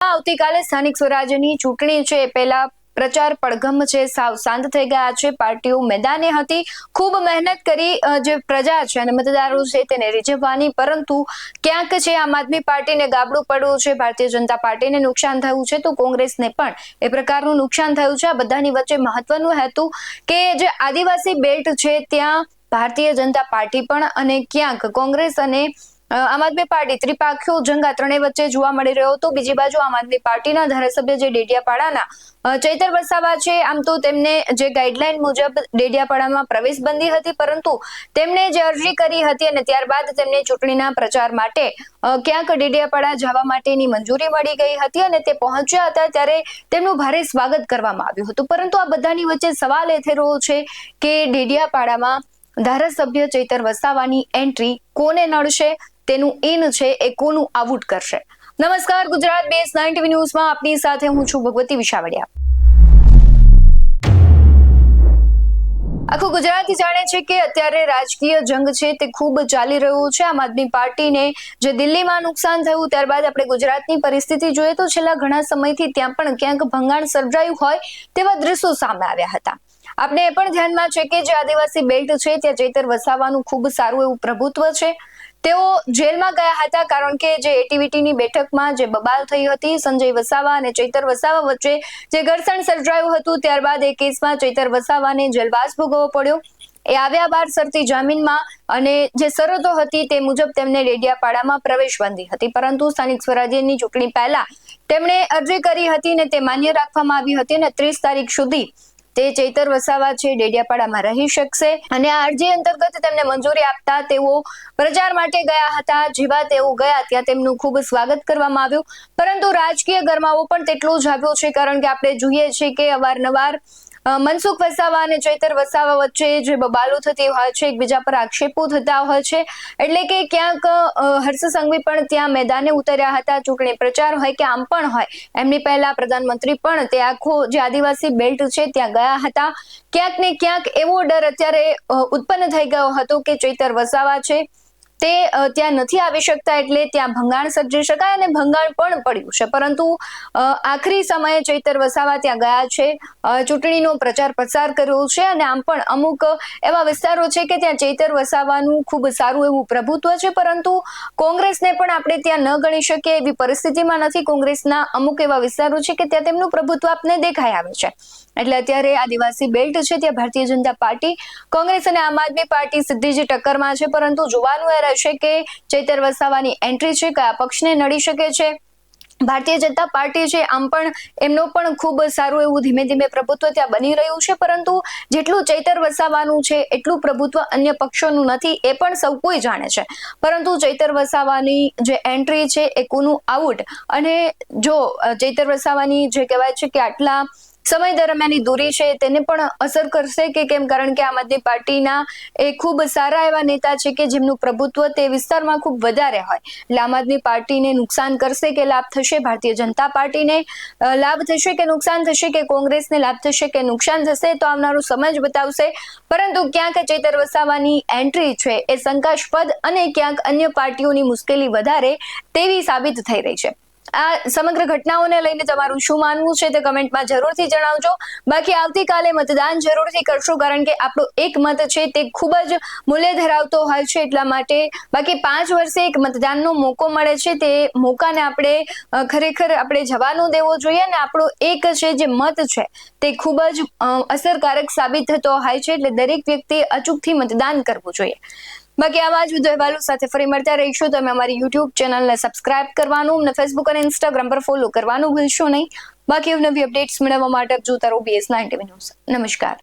આવતીકાલે સ્થાનિક સ્વરાજ્યની ચૂંટણી છે પહેલા પ્રચાર પડઘમ છે, સાવ શાંત થઈ ગયા છે. પાર્ટીઓ મેદાને હતી, ખૂબ મહેનત કરી જે પ્રજા છે અને મતદારો છે તેને રીઝવવાની, પરંતુ ક્યાંક છે આમ આદમી પાર્ટીને ગાબડું પડ્યું છે, ભારતીય જનતા પાર્ટીને નુકસાન થયું છે તો કોંગ્રેસને પણ એ પ્રકારનું નુકસાન થયું છે. આ બધાની વચ્ચે મહત્વનું હતું કે જે આદિવાસી બેલ્ટ છે ત્યાં ભારતીય જનતા પાર્ટી પણ અને ક્યાંક કોંગ્રેસ અને આમ આદમી પાર્ટી ત્રિપાખીઓ જંગ આ ત્રણેય વચ્ચે જોવા મળી રહ્યો હતો. બીજી બાજુ આમ આદમી પાર્ટીના ધારાસભ્ય જે ડેડિયાપાડાના ચૈતર વસાવા છે, આમ તો તેમને જે ગાઈડલાઈન મુજબ ડેડિયાપાડામાં પ્રવેશબંધી હતી, પરંતુ તેમણે જે અરજી કરી હતી અને ત્યારબાદ તેમને ચૂંટણીના પ્રચાર માટે ક્યાંક ડેડિયાપાડા જવા માટેની મંજૂરી મળી ગઈ હતી અને તે પહોંચ્યા હતા ત્યારે તેમનું ભારે સ્વાગત કરવામાં આવ્યું હતું. પરંતુ આ બધાની વચ્ચે સવાલ એ થઈ રહ્યો છે કે ડેડિયાપાડામાં ધારાસભ્ય ચૈતર વસાવાની એન્ટ્રી કોને નડશે, તેનું ઇન છે એ કોનું આઉટ કરશે. નમસ્કાર, ગુજરાત બેઝ 9 TV ન્યૂઝમાં આપની સાથે હું છું ભગવતી વિશાવડિયા. આખું ગુજરાત જાણે છે કે અત્યારે રાજકીય જંગ છે તે ખૂબ ચાલી રહ્યો છે. આમ આદમી પાર્ટીને જે દિલ્હીમાં નુકસાન થયું ત્યારબાદ આપણે ગુજરાતની પરિસ્થિતિ જોઈએ તો છેલ્લા ઘણા સમયથી ત્યાં પણ ક્યાંક ભંગાણ સર્જાયું હોય તેવા દ્રશ્યો સામે આવ્યા હતા. આપણે એ પણ ધ્યાનમાં છે કે જે આદિવાસી બેલ્ટ છે ત્યાં ચૈતર વસાવાનું ખૂબ સારું એવું પ્રભુત્વ છે. તેઓ જેલમાં ગયા હતા કારણ કે જે એટીવીટીની બેઠકમાં જે બબાલ થઈ હતી, સંજય વસાવા અને ચૈતર વસાવા વચ્ચે જે ઘર્ષણ સર્જાયું હતું, ત્યારબાદ એ કેસમાં ચૈતર વસાવાને જેલવાસ ભોગવવો પડ્યો. એ આવ્યા બાદ શરતી જામીનમાં અને જે શરતો હતી તે મુજબ તેમને ડેડિયાપાડામાં પ્રવેશબંધી હતી, પરંતુ સ્થાનિક સ્વરાજ્યની ચૂંટણી પહેલા તેમણે અરજી કરી હતી અને તે માન્ય રાખવામાં આવી હતી અને 30 તારીખ સુધી તે ચૈતર વસાવા છે ડેડિયાપાડામાં રહી શકશે અને આ અરજી અંતર્ગત તેમને મંજૂરી આપતા તેઓ પ્રચાર માટે ગયા હતા. જેવા તેઓ ગયા ત્યાં તેમનું ખૂબ સ્વાગત કરવામાં આવ્યું, પરંતુ રાજકીય ગરમાવો પણ તેટલો જ આવ્યો છે કારણ કે આપણે જોઈએ છીએ કે અવારનવાર મનસુખ વસાવા અને ચૈતર વસાવા વચ્ચે જે બબાલો થતી હોય છે, એકબીજા પર આક્ષેપો થતા હોય છે, એટલે કે ક્યાંક હર્ષ સંઘવી પણ ત્યાં મેદાને ઉતર્યા હતા. ચૂંટણી પ્રચાર હોય કે આમ પણ હોય, એમની પહેલા પ્રધાનમંત્રી પણ તે આખો જે આદિવાસી બેલ્ટ છે ત્યાં ગયા હતા. ક્યાંક ને ક્યાંક એવો ડર અત્યારે ઉત્પન્ન થઈ ગયો હતો કે ચૈતર વસાવા છે તે ત્યાં નથી આવી શકતા, એટલે ત્યાં ભંગાણ સર્જી શકાય અને ભંગાણ પણ પડ્યું છે. પરંતુ આખરી સમયે ચૈતર વસાવા ત્યાં ગયા છે, ચૂંટણીનો પ્રચાર પ્રસાર કર્યો છે અને આમ પણ અમુક એવા વિસ્તારો છે કે ત્યાં ચૈતર વસાવાનું ખૂબ સારું એવું પ્રભુત્વ છે, પરંતુ કોંગ્રેસને પણ આપણે ત્યાં ન ગણી શકીએ એવી પરિસ્થિતિમાં નથી. કોંગ્રેસના અમુક એવા વિસ્તારો છે કે ત્યાં તેમનું પ્રભુત્વ આપને દેખાઈ આવે છે. એટલે અત્યારે આદિવાસી બેલ્ટ છે ત્યાં ભારતીય જનતા પાર્ટી, કોંગ્રેસ અને આમ આદમી પાર્ટી સીધી જ ટક્કરમાં છે, પરંતુ જોવાનું એ રહેશે કે ચૈતર વસાવાની એન્ટ્રી છે કયા પક્ષને નડી શકે છે. ભારતીય જનતા પાર્ટી છે આમ પણ એમનો પણ ખૂબ સારું એવું ધીમે ધીમે પ્રભુત્વ ત્યાં બની રહ્યું છે, પરંતુ જેટલું ચૈતર વસાવાનું છે એટલું પ્રભુત્વ અન્ય પક્ષોનું નથી એ પણ સૌ કોઈ જાણે છે. પરંતુ ચૈતર વસાવાની જે એન્ટ્રી છે એ કોનું આઉટ, અને જો ચૈતર વસાવાની જે કહેવાય છે કે આટલા સમય દરમિયાનની દૂરી છે તેને પણ અસર કરશે કે કેમ, કારણ કે આમ આદમી પાર્ટીના એ ખૂબ સારા એવા નેતા છે કે જેમનું પ્રભુત્વ તે વિસ્તારમાં ખૂબ વધારે હોય, એટલે આમ આદમી પાર્ટીને નુકસાન કરશે કે લાભ થશે, ભારતીય જનતા પાર્ટીને લાભ થશે કે નુકસાન થશે, કે કોંગ્રેસને લાભ થશે કે નુકસાન થશે, તો આવનારો સમય જ બતાવશે. પરંતુ ક્યાંક ચૈતર વસાવાની એન્ટ્રી છે એ શંકાસ્પદ અને ક્યાંક અન્ય પાર્ટીઓની મુશ્કેલી વધારે તેવી સાબિત થઈ રહી છે. આ સમગ્ર ઘટનાઓને લઈને તમારું શું માનવું છે તે કમેન્ટમાં જરૂરથી જણાવજો. બાકી આવતીકાલે મતદાન જરૂરથી કરશો કારણ કે આપણો એક મત છે તે ખૂબ જ મૂલ્ય ધરાવતો હોય છે, એટલા માટે. બાકી 5 વર્ષે એક મતદાનનો મોકો મળે છે, તે મોકાને આપણે ખરેખર આપણે જવાનો દેવો જોઈએ અને આપણો એક છે જે મત છે તે ખૂબ જ અસરકારક સાબિત થતો હોય છે, એટલે દરેક વ્યક્તિએ અચૂકથી મતદાન કરવું જોઈએ. બાકી આવા જ વધુ અહેવાલો સાથે ફરી મળતા રહીશું. તમે અમારી યુટ્યુબ ચેનલને સબસ્ક્રાઇબ કરવાનું અને ફેસબુક અને ઇન્સ્ટાગ્રામ પર ફોલો કરવાનું ભૂલશો નહીં. બાકી નવી અપડેટ્સ મેળવવા માટે જોતા રહો BS9 TV ન્યૂઝ. નમસ્કાર.